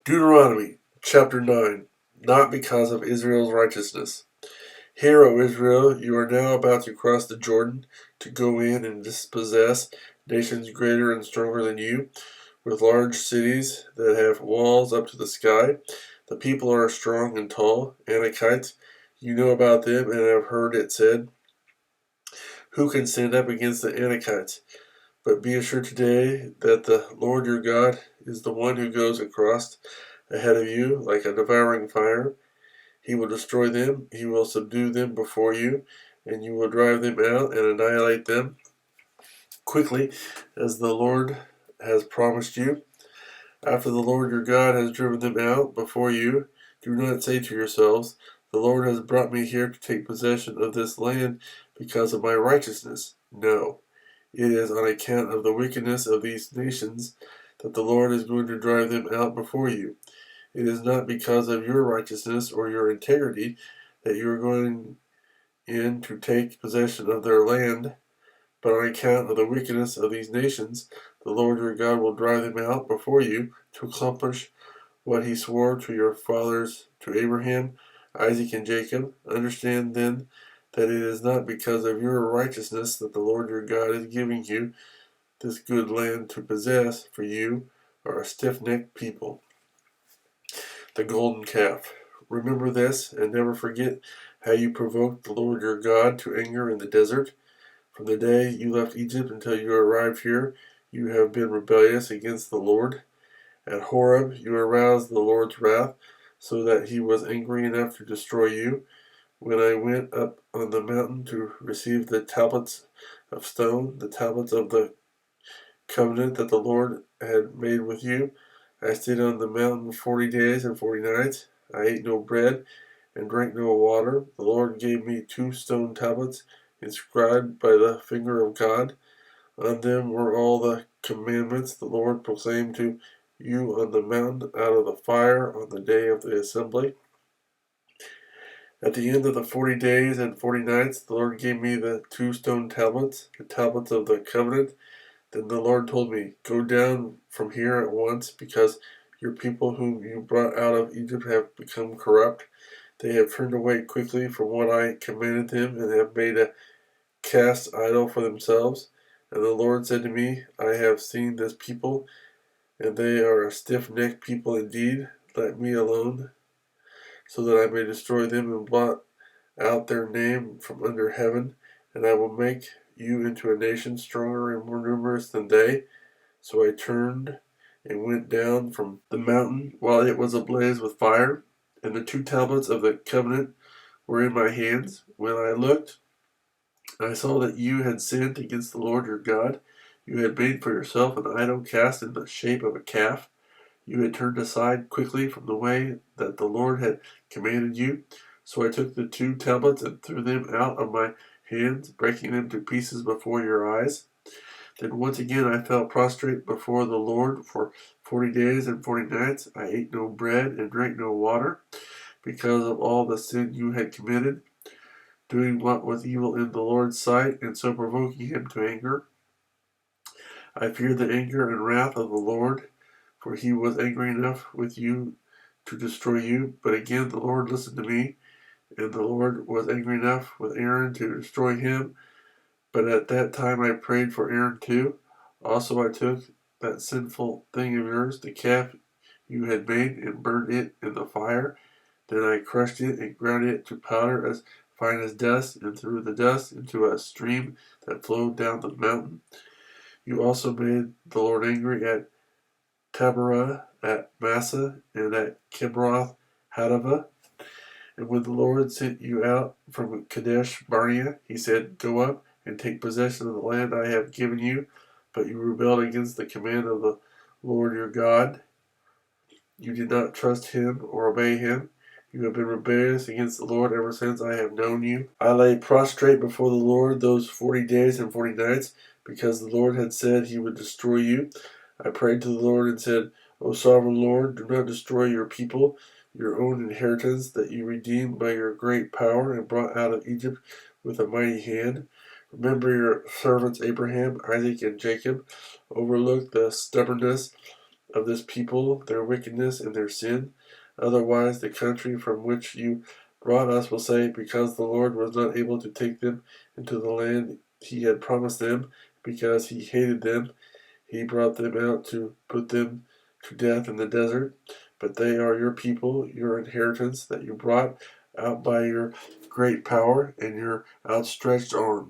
Deuteronomy chapter 9. Not because of Israel's righteousness. Hear, O Israel, you are now about to cross the Jordan to go in and dispossess nations greater and stronger than you, with large cities that have walls up to the sky. The people are strong and tall, Anakites. You know about them and have heard it said, who can stand up against the Anakites? But be assured today that the Lord your God is the one who goes across ahead of you like a devouring fire. He will destroy them, he will subdue them before you, and you will drive them out and annihilate them quickly, as the Lord has promised you. After the Lord your God has driven them out before you, do not say to yourselves, the Lord has brought me here to take possession of this land because of my righteousness. No, it is on account of the wickedness of these nations that the Lord is going to drive them out before you. It is not because of your righteousness or your integrity that you are going in to take possession of their land, but on account of the wickedness of these nations, the Lord your God will drive them out before you to accomplish what he swore to your fathers, to Abraham, Isaac, and Jacob. Understand then that it is not because of your righteousness that the Lord your God is giving you this good land to possess, for you are a stiff-necked people. The golden calf. Remember this, and never forget how you provoked the Lord your God to anger in the desert. From the day you left Egypt until you arrived here, you have been rebellious against the Lord. At Horeb you aroused the Lord's wrath, so that he was angry enough to destroy you. When I went up on the mountain to receive the tablets of stone, the tablets of the covenant that the Lord had made with you, I stayed on the mountain 40 days and 40 nights. I ate no bread and drank no water. The Lord gave me 2 stone tablets inscribed by the finger of God. On them were all the commandments the Lord proclaimed to you on the mountain out of the fire on the day of the assembly. At the end of the 40 days and 40 nights, the Lord gave me the 2 stone tablets, the tablets of the covenant. Then the Lord told me, go down from here at once, because your people whom you brought out of Egypt have become corrupt. They have turned away quickly from what I commanded them, and have made a cast idol for themselves. And the Lord said to me, I have seen this people, and they are a stiff-necked people indeed. Let me alone, so that I may destroy them and blot out their name from under heaven, and I will make you into a nation stronger and more numerous than they. So I turned and went down from the mountain while it was ablaze with fire, and the 2 tablets of the covenant were in my hands. When I looked, I saw that you had sinned against the Lord your God. You had made for yourself an idol cast in the shape of a calf. You had turned aside quickly from the way that the Lord had commanded you. So I took the 2 tablets and threw them out of my hands, breaking them to pieces before your eyes. Then once again I fell prostrate before the Lord for 40 days and 40 nights. I ate no bread and drank no water, because of all the sin you had committed, doing what was evil in the Lord's sight, and so provoking him to anger. I feared the anger and wrath of the Lord, for he was angry enough with you to destroy you. But again the Lord listened to me, and the Lord was angry enough with Aaron to destroy him. But at that time I prayed for Aaron too. Also I took that sinful thing of yours, the calf you had made, and burned it in the fire. Then I crushed it and ground it to powder as fine as dust, and threw the dust into a stream that flowed down the mountain. You also made the Lord angry at Taberah, at Massa, and at Kibroth Hattaavah. And when the Lord sent you out from Kadesh Barnea, he said, go up and take possession of the land I have given you. But you rebelled against the command of the Lord your God. You did not trust him or obey him. You have been rebellious against the Lord ever since I have known you. I lay prostrate before the Lord those 40 days and 40 nights, because the Lord had said he would destroy you. I prayed to the Lord and said, O sovereign Lord, do not destroy your people, your own inheritance, that you redeemed by your great power and brought out of Egypt with a mighty hand. Remember your servants Abraham, Isaac, and Jacob. Overlook the stubbornness of this people, their wickedness and their sin. Otherwise, the country from which you brought us will say, because the Lord was not able to take them into the land he had promised them, because he hated them, he brought them out to put them to death in the desert. But they are your people, your inheritance, that you brought out by your great power and your outstretched arm.